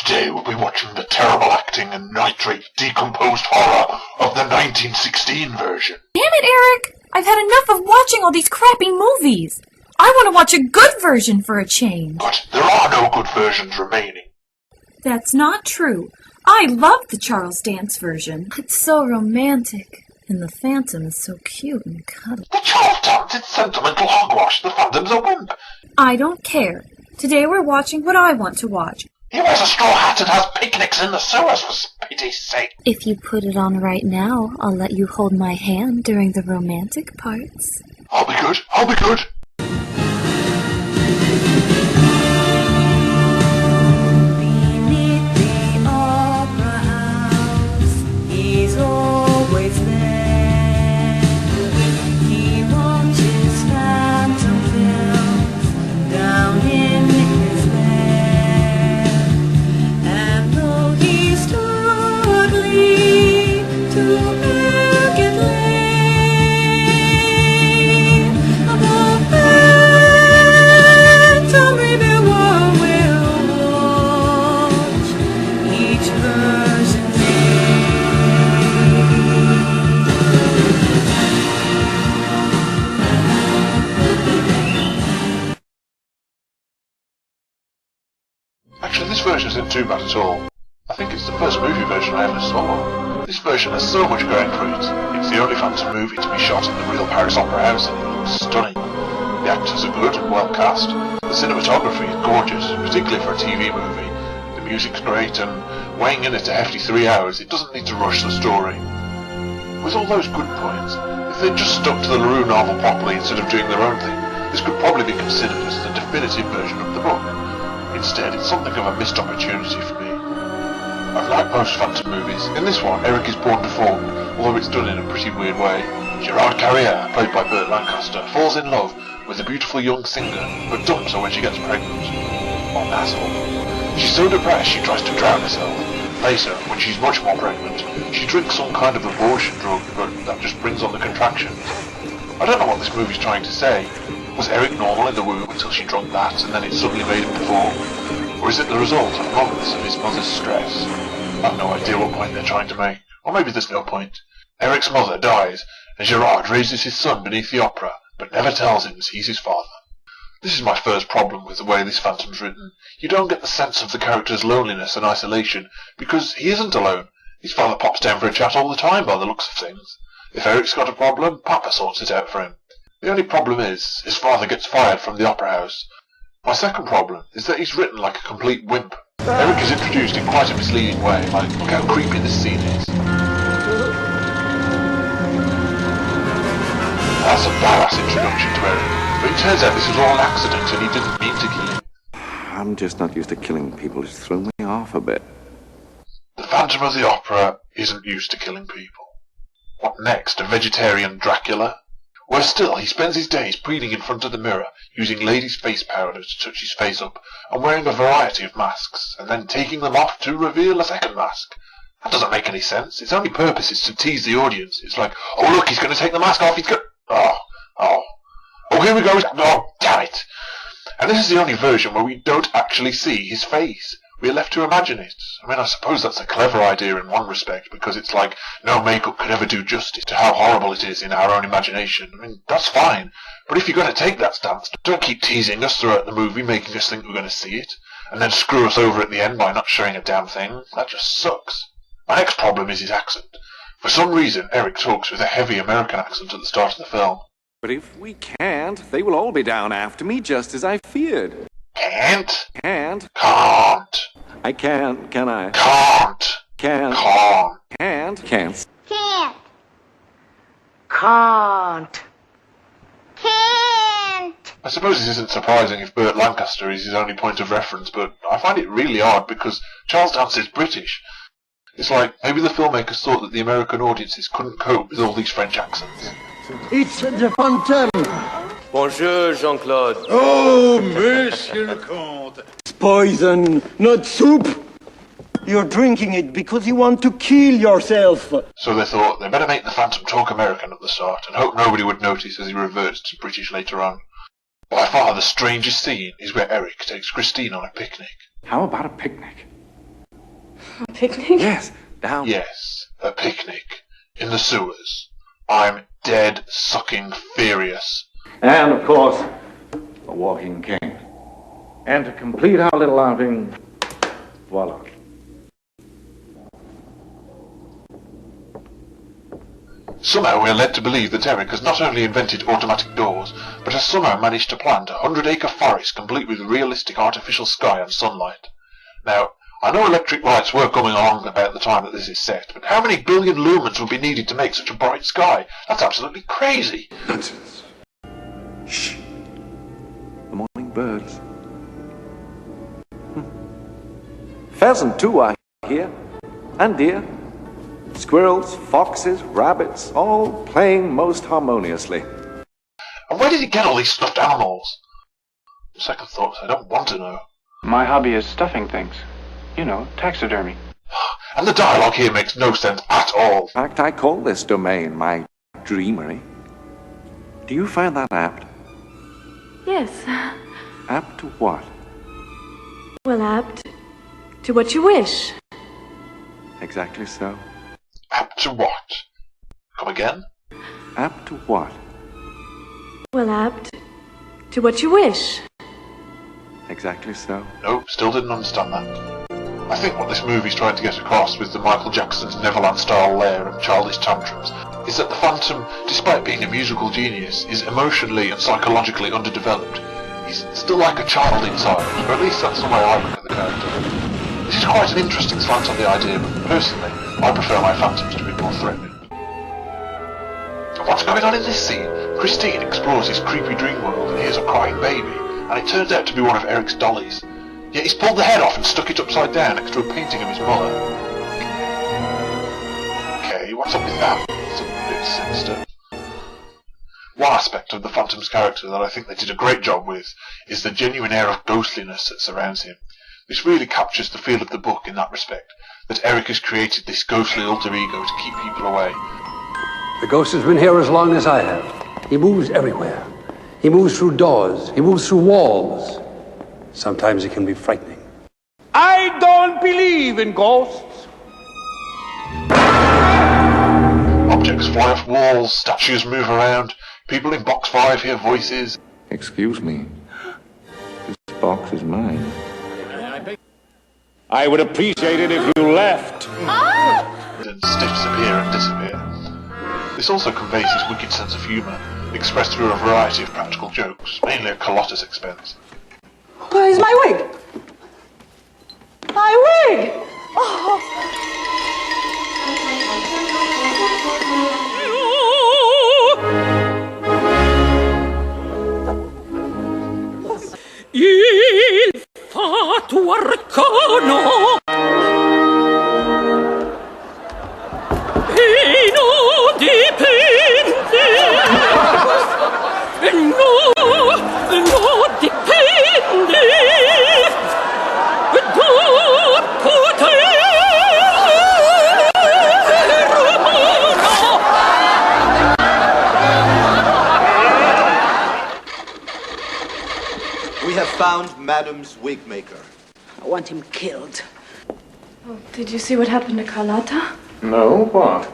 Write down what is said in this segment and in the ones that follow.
Today we'll be watching the terrible acting and nitrate decomposed horror of the 1916 version. Damn it, Eric! I've had enough of watching all these crappy movies. I want to watch a good version for a change. But there are no good versions remaining. That's not true. I love the Charles Dance version. It's so romantic. And the Phantom is so cute and cuddly. The Charles Dance is sentimental hogwash. The Phantom's a wimp. I don't care. Today we're watching what I want to watch. He wears a straw hat and has picnics in the sewers, for pity's sake. If you put it on right now, I'll let you hold my hand during the romantic parts. I'll be good. I'll be good. Beneath the opera house, he's always there. He watches phantom films down in his lair. And though he's cuddly to Market Lane, the phantom reviewer will watch each version Actually, this version isn't too bad at all. I think it's the first movie version I ever saw. This version has so much going for it. It's the only Phantom movie to be shot in the real Paris Opera House, and it looks stunning. The actors are good and well cast. The cinematography is gorgeous, particularly for a TV movie. The music's great, and weighing in at a hefty 3 hours, it doesn't need to rush the story. With all those good points, if they'd just stuck to the LaRue novel properly instead of doing their own thing, this could probably be considered as the definitive version of the book. Instead, it's something of a missed opportunity for me. I've liked most Phantom movies. In this one, Eric is born deformed, although it's done in a pretty weird way. Gerard Carrier, played by Burt Lancaster, falls in love with a beautiful young singer, but dumps her when she gets pregnant. What an asshole. She's so depressed she tries to drown herself. Later, when she's much more pregnant, she drinks some kind of abortion drug, but that just brings on the contractions. I don't know what this movie's trying to say. Was Eric normal in the womb until she drank that, and then it suddenly made him deformed? Or is it the result of months of his mother's stress? I've no idea what point they're trying to make. Or maybe there's no point. Eric's mother dies, and Gerard raises his son beneath the opera, but never tells him he's his father. This is my first problem with the way this Phantom's written. You don't get the sense of the character's loneliness and isolation, because he isn't alone. His father pops down for a chat all the time by the looks of things. If Eric's got a problem, Papa sorts it out for him. The only problem is, his father gets fired from the opera house. My second problem is that he's written like a complete wimp. Eric is introduced in quite a misleading way, like, look how creepy this scene is. That's a badass introduction to Eric, but it turns out this was all an accident and he didn't mean to kill him. I'm just not used to killing people. It's thrown me off a bit. The Phantom of the Opera isn't used to killing people. What next, a vegetarian Dracula? Worse still, he spends his days preening in front of the mirror, using ladies' face powder to touch his face up, and wearing a variety of masks, and then taking them off to reveal a second mask. That doesn't make any sense. Its only purpose is to tease the audience. It's like, oh look, he's going to take the mask off, he's going... Oh, here we go. Oh, damn it. And this is the only version where we don't actually see his face. We're left to imagine it. I mean, I suppose that's a clever idea in one respect, because it's like no makeup could ever do justice to how horrible it is in our own imagination. I mean, that's fine. But if you're going to take that stance, don't keep teasing us throughout the movie, making us think we're going to see it, and then screw us over at the end by not showing a damn thing. That just sucks. My next problem is his accent. For some reason, Eric talks with a heavy American accent at the start of the film. But if we can't, they will all be down after me, just as I feared. Can't. Can't. Can't. I can't, can I? Can't. Can't. Can't. Can't. Can't. Can't. can't. Can't. I suppose this isn't surprising if Burt Lancaster is his only point of reference, but I find it really odd because Charles Dance is British. It's like maybe the filmmakers thought that the American audiences couldn't cope with all these French accents. It's the Phantom. Bonjour, Jean-Claude. Oh, Monsieur le Comte. It's poison, not soup. You're drinking it because you want to kill yourself. So they thought they better make the Phantom talk American at the start and hope nobody would notice as he reverts to British later on. By far the strangest scene is where Eric takes Christine on a picnic. How about a picnic? Picnic? Yes, down. Yes, a picnic. In the sewers. I'm dead sucking furious. And, of course, a walking cane. And to complete our little outing, voila. Somehow we're led to believe that Eric has not only invented automatic doors, but has somehow managed to plant a 100-acre forest complete with realistic artificial sky and sunlight. Now, I know electric lights were coming along about the time that this is set, but how many billion lumens would be needed to make such a bright sky? That's absolutely crazy. Nonsense. Shh. The morning birds. Pheasant, too, I hear. And deer. Squirrels, foxes, rabbits, all playing most harmoniously. And where did he get all these stuffed animals? Second thoughts, I don't want to know. My hobby is stuffing things. You know, taxidermy. And the dialogue here makes no sense at all. In fact, I call this domain my dreamery. Do you find that apt? Yes. Apt to what? Well, apt to what you wish. Exactly so. Apt to what? Come again? Apt to what? Well, apt to what you wish. Exactly so. Nope, still didn't understand that. I think what this movie's trying to get across with the Michael Jackson's Neverland-style lair and childish tantrums is that the Phantom, despite being a musical genius, is emotionally and psychologically underdeveloped. He's still like a child inside, or at least that's the way I look at the character. This is quite an interesting slant on the idea, but personally, I prefer my Phantoms to be more threatening. And what's going on in this scene? Christine explores his creepy dream world and hears a crying baby, and it turns out to be one of Eric's dollies. Yet he's pulled the head off and stuck it upside down next to a painting of his mother. Okay, what's up with that? It's a bit sinister. One aspect of the Phantom's character that I think they did a great job with is the genuine air of ghostliness that surrounds him. This really captures the feel of the book in that respect, that Eric has created this ghostly alter ego to keep people away. The ghost has been here as long as I have. He moves everywhere. He moves through doors. He moves through walls. Sometimes it can be frightening. I don't believe in ghosts. Objects fly off walls, statues move around, people in box 5 hear voices. Excuse me. This box is mine. I would appreciate it if you left. And stiffs appear and disappear. This also conveys his wicked sense of humour, expressed through a variety of practical jokes, mainly at Carlotta's expense. Where's my wig? My wig! Oh. Il fatuo arcano e non dipende no dipende da potere umano. We have found Madam's wig maker. I want him killed. Oh, did you see what happened to Carlotta? No, what?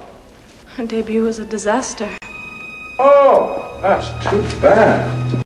Her debut was a disaster. Oh, that's too bad.